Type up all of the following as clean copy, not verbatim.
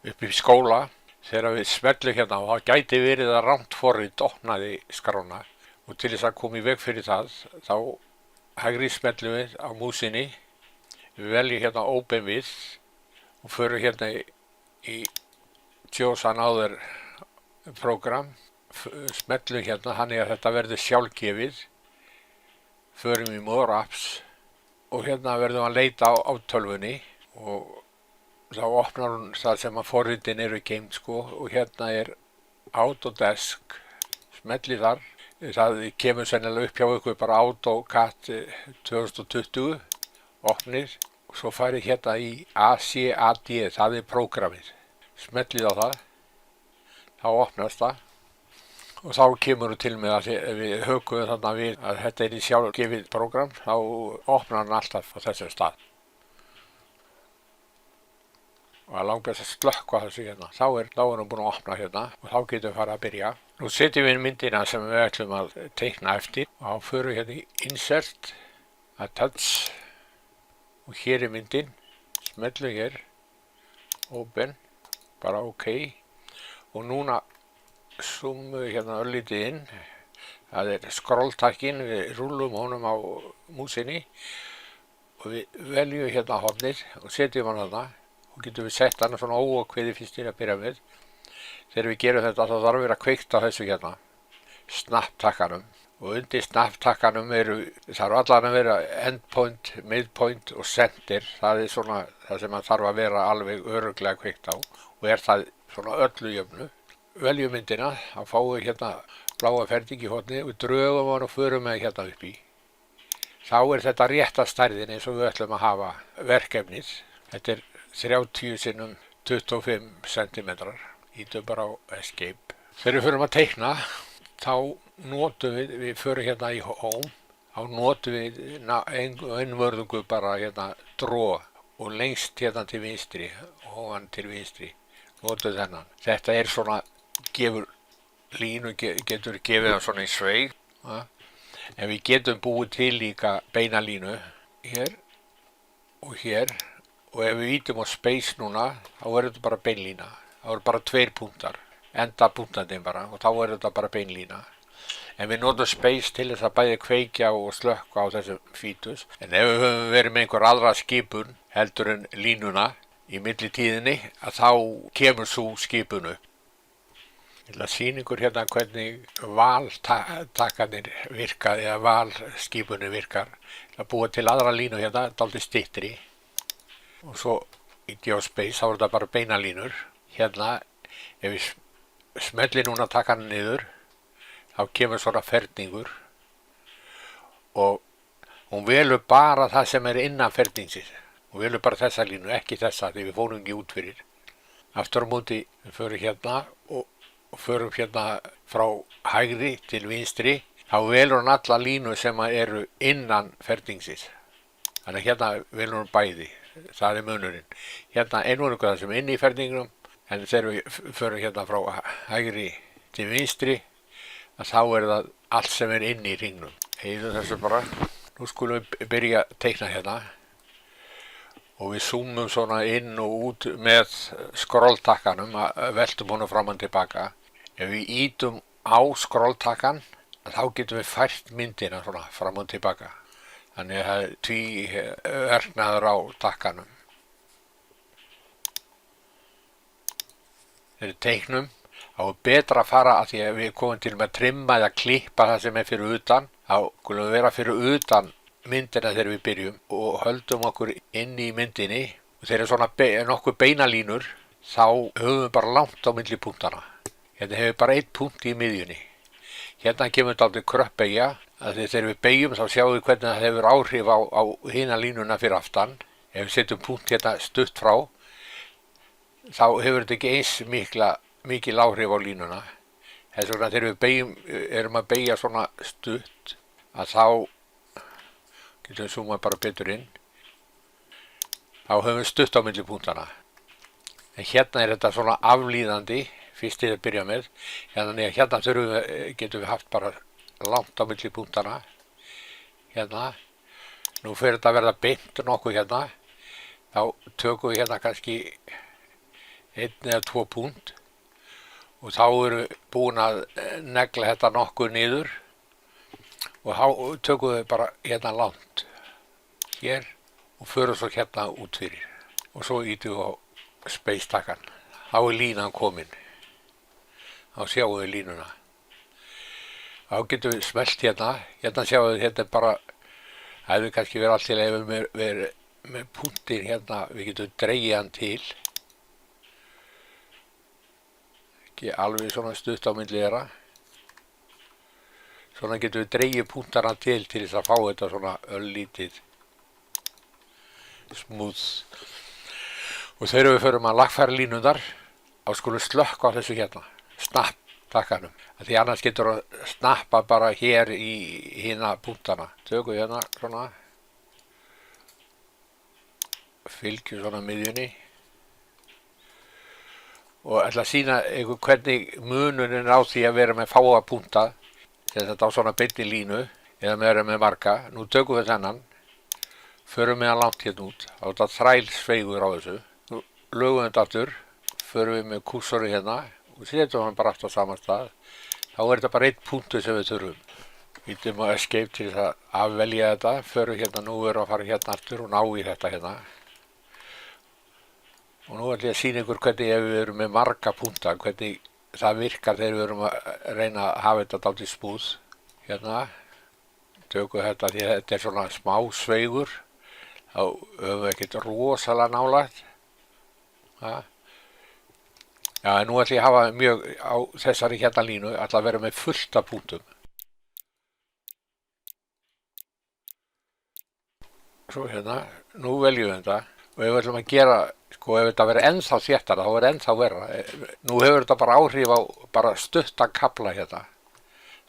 upp í skóla þegar við smellum hérna og það gæti verið að rangt forrit opnaði skrána og til þess að koma í veg fyrir það þá hægri smellum við á músinni, við veljum hérna open with og förum hérna í choose another program, smellum hérna þannig að þetta verður sjálfgefið, förum í more apps og hérna verðum að leita á tölvunni og þá opnar hún það sem að forritin eru geymt sko og hérna er Autodesk, smellið þar, það kemur sennilega upp hjá ykkur bara AutoCAD 2020, opnið og svo farið hérna í ACAD, það er prógramið, smellið á það, þá opnast það og þá kemur þú til með að við hökum þarna við að þetta er í sjálfgefið prógram, þá opnar hann alltaf á þessum stað. Og að langbest að slökkva þessu hérna, þá er hann búinn að opna hérna og þá getum við farið að byrja. Nú setjum við myndina sem við ætlum að teikna eftir og þá förum við hérna í Insert, Attach og hér er myndin, smellum hér, Open, bara OK og núna zoomum við hérna örlítið inn, það er scrolltakkin, við rúllum honum á músinni og við veljum hérna hornið og setjum hann þarna og getum við sett hann svona óákveðið fyrst til að byrja með. Þegar við gerum þetta þá þarf að vera kveikt á þessu hérna, snap-takkanum og undir snap-takkanum þarf allan að vera endpoint, midpoint og center, það er svona það sem hann þarf að vera alveg örugglega kveikt á og er það svona öllu jöfnu. Veljum myndina, þá fáum við hérna bláa ferning í horni og drögum hann og förum með hérna upp í. Þá er þetta rétta stærðin eins og við ætlum að hafa verkefnið. Þetta er 30 sinnum 25 cm. Ítum bara á Escape. Þegar við förum að teikna, þá notum við förum hérna í Home, þá notum við einvörðungu bara hérna Draw og lengst hérna til vinstri og ofan til vinstri. Notum þennan. Þetta er svona gefur línu, getur gefið hann svona í sveig en við getum búið til líka beina línu hér og ef við ítum á space núna þá er þetta bara beinlína, þá eru bara 2 punktar, enda punktandinn bara og þá er þetta bara beinlína en við notum space til þess að bæði kveikja og slökkva á þessum fítus en ef við höfum verið með einhver aðra skipun heldur en línuna í millitíðinni að þá kemur svo skipun upp. Ég ætla að sýna ykkur hérna hvernig valtakkanir virka eða valskipunni virkar. Það er búið til aðra línu hérna, dálítið styttri og svo í Geospace þá er þetta bara beina línur. Hérna, ef við smelli núna takkan niður, þá kemur svona ferningur og hún velur bara það sem er innan ferningsins. Hún velur bara þessa línu, ekki þessa því við fórum ekki út fyrir. Aftur á móti við förum hérna og förum hérna frá hægri til vinstri, þá velur hann alla línu sem eru innan ferningsins. Þannig hérna velur hann bæði, það er munurinn. Hérna einvörðungu það sem er inn í ferningnum, en þegar við förum hérna frá hægri til vinstri, þá er það allt sem er inn í hringnum. Heiðum þessu bara. Nú skulum við byrja að teikna hérna og við zoomum svona inn og út með scrolltakkanum, veltum honum fram og tilbaka. Ef við ítum á scrolltakkan, þá getum við fært myndina svona fram og tilbaka. Þannig að það er tvíverknaður á takkanum. Þegar við teiknum, þá er betra að fara að því að við komum til með að trimma eða klippa það sem er fyrir utan. Þá skulum við vera fyrir utan myndina þegar við byrjum og höldum okkur inn í myndinni og þegar svona nokkuð beinalínur þá höfum við bara langt á milli punktana. Hérna hefur við bara 1 punkt í miðjunni. Hérna kemur dálítið kröppbeygja að þegar við beygjum þá sjáum við hvernig það hefur áhrif á hina línuna fyrir aftan. Ef við setjum punkt hérna stutt frá þá hefur þetta ekki eins mikil áhrif á línuna. Þess vegna þegar við erum að beygja svona stutt að þá getum við zoomað bara betur inn. Þá höfum við stutt á milli punktana. En hérna er þetta svona aflíðandi, fyrst til að byrja með. Hérna getum við haft bara langt á milli punktana. Hérna. Nú fer þetta að verða beint nokkuð hérna. Þá tökum við hérna kannski einn eða 2 púnt og þá eru búin að negla þetta nokkuð niður og þá tökum við bara hérna langt hér og förum svo hérna út fyrir og svo ýtum við á space-takkan. Þá er línan komin. Þá sjáum við línuna. Þá getum við smellt hérna. Hérna sjáum við, þetta er bara, það hefur kannski verið allt til ef við verið með punktin hérna, við getum dregið hann til. Ekki alveg svona stutt á milli þeirra. Svona getum við dregið punktana til þess að fá þetta svona öllítið smooth. Og þegar við förum að lagfæra línundar, þá skulum slökkva á þessu hérna, snapp-takkanum. Því annars getur að snappa bara hér í hina punktana. Tökum við hérna svona, fylgjum svona miðjunni og ætla að sýna ykkur hvernig mununin á því að vera með fáa punta, þess að þetta á svona beinni línu eða vera með marga. Nú tökum við þennan, förum við hann langt hérna út, á þetta þrælsveigur á þessu. Lögum þetta aftur, förum við með kúrsori hérna og setjum hann bara aftur á sama stað. Þá er þetta bara 1 punktur sem við þurfum. Ítum á escape til þess að afvelja þetta, förum hérna, nú erum við að fara hérna aftur og ná í þetta hérna. Og nú ætlum ég að sýna ykkur hvernig ef við erum með marga punkta, hvernig það virkar þegar við erum að reyna að hafa þetta dálítið smooth. Hérna, tökum þetta því að þetta er svona smá sveigur, þá höfum við ekkert rosalega nálægt. Ja, nú ætlum ég að hafa mjög á þessari hérna línu, ætla að vera með fullt af punktum. Svo hérna, nú veljum við þetta og ef við ætlum að gera, sko ef þetta verður ennþá þéttara, þá verður ennþá verra. Nú hefur þetta bara áhrif á bara stutta kafla hérna.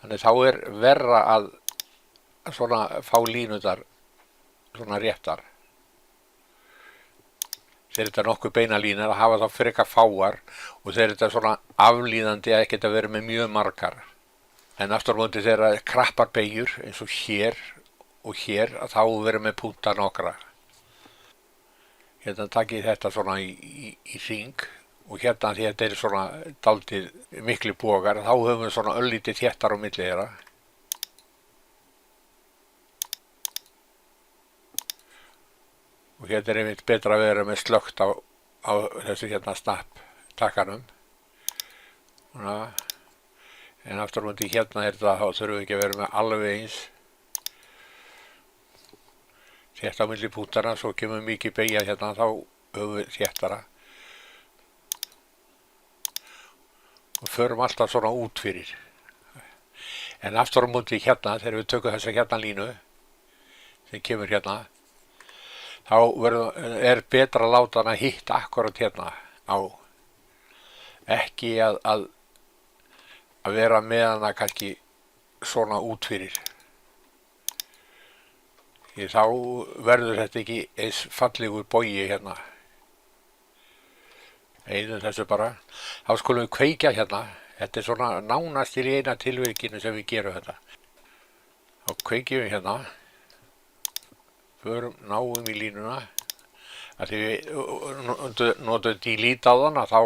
Þannig þá er verra að svona fá línundar svona réttar. Þegar þetta er nokkuð beina línar að hafa þá frekar fáar og þegar þetta er svona aflíðandi að ekki vera með mjög margar. En aftur á móti þegar það er krappar beygjur eins og hér og hér að þá vera með punkta nokkra. Hérna takk ég þetta svona í hring og hérna því þetta er svona dálítið miklu bogar þá höfum við svona öllítið þéttar á milli þeirra. Og hérna er einmitt betra að vera með slögt á þessu hérna snapp-takkanum. En aftur á móti hérna er þetta, þá þurfum við ekki að vera með alveg eins. Þétt á milli punktana, svo kemur mikið beygja hérna, þá höfum við þéttara. Og förum alltaf svona út fyrir. En aftur á móti hérna, þegar við tökum þessa hérna línu, sem kemur hérna, þá er betra að láta hann að hitta akkurat hérna á. Ekki að vera með hana kannski svona út fyrir. Því þá verður þetta ekki eins fallegur bogi hérna. Einum þessu bara. Þá skulum við kveikja hérna. Þetta er svona nánast í eina tilvirkinu sem við gerum þetta. Þá kveikjum við hérna. Förum, náum í línuna. Að því við notum delete á þann þá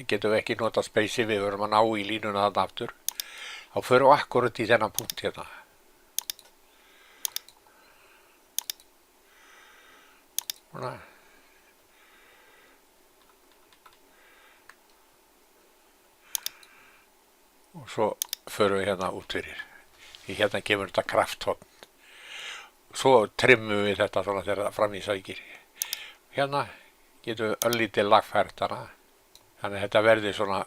getum við ekki nota space við verum að ná í línuna þarna aftur. Þá förum við akkurat í þennan punkt hérna. Svona. Og svo förum við hérna út fyrir. Því hérna kemur þetta krafthorn. Svo trimmum við þetta svona þegar það fram í sækir. Hérna getum við öllítið lagfært hana. Þannig að þetta verði svona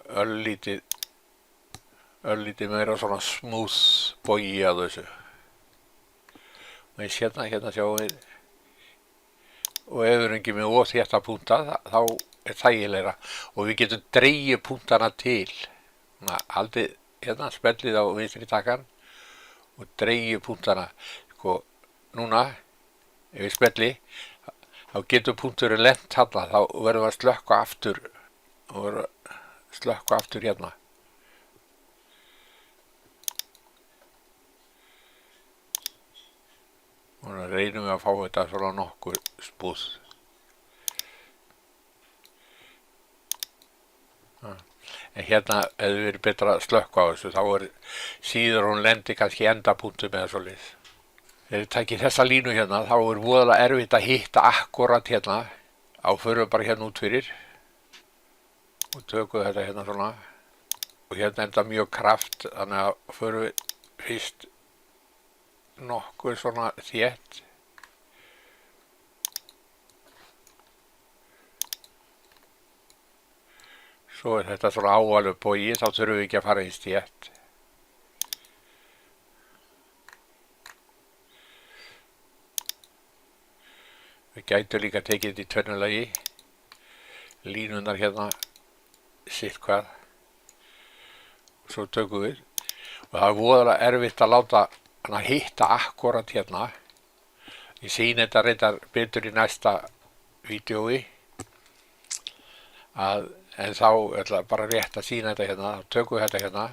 öllítið meira svona smooth bogi að þessu. Og eins hérna sjáum við. Og ef við erum ekki með óþétta punkta, þá er þægilegra. Og við getum dregið punktana til. Haldið hérna, smellið á vinstri takkan og dregið punktana. Sko, núna, ef við smelli, þá getur punkturinn lent þarna, þá verðum við að slökkva aftur hérna. Og þá reynum við að fá þetta svona nokkur smooth. En hérna hefði verið betra að slökkva á þessu, þá síður hún lendi kannski endapunktum eða svoleiðis. Þegar þið takið þessa línu hérna, þá voðalega erfitt að hitta akkurat hérna. Förum við bara hérna út fyrir og tökum þetta hérna svona. Og hérna þetta mjög kraft, þannig að förum við fyrst nokkuð svona þétt. Svo þetta svona áalur bogi, þá þurfum við ekki að fara í þétt. Við gætum líka tekið þetta í tvennulagi. Línunar hérna sitt hvað. Og svo tökum við. Og það voðalega erfitt að láta hana hitta akkurat hérna. Ég sýni þetta reyndar betur í næsta vídeói. En þá ætla bara rétt að sýna þetta hérna. Þá tökum við þetta hérna.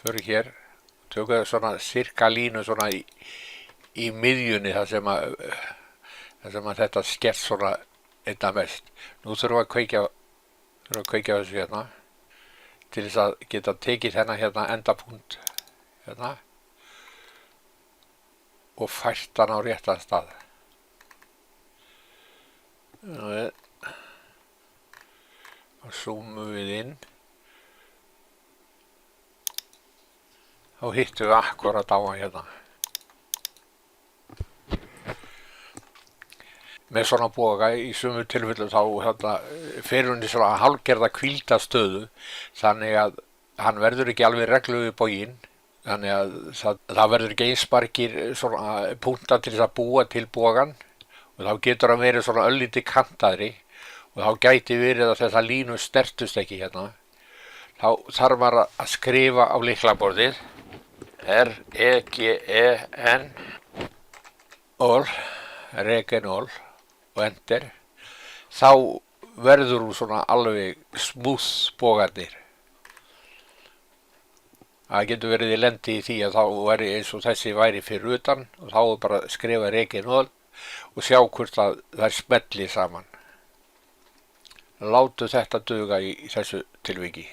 Förum hér. Tökum við svona sirka línu svona í miðjunni þar sem að þetta skert svona einna mest. Nú þurfum við að kveikja þessu hérna til þess að geta tekið þennan hérna endapunkt hérna og fært hann á réttan stað. Og zoomum við inn. Þá hittum við akkurat á hann hérna. Með svona boga í sumum tilfellum þá fer hún í svona hálfgerða hvíldastöðu, þannig að hann verður ekki alveg reglu við boginn, þannig að það verður ekki einsparkir svona punkta til þess að búa til bogan og þá getur hann verið svona öllítið kantaðri og þá gæti verið að þessa línu snertust ekki hérna. Þá þarf maður að skrifa á lyklaborðið R-E-G-E-N all, regen all og enter. Þá verður hún svona alveg smúth bogarnir. Það getur verið í lendi í því að þá væri eins og þessi væri fyrir utan og þá bara skrifa regen all og sjá hvort að það smelli saman. Látum þetta duga í þessu tilviki.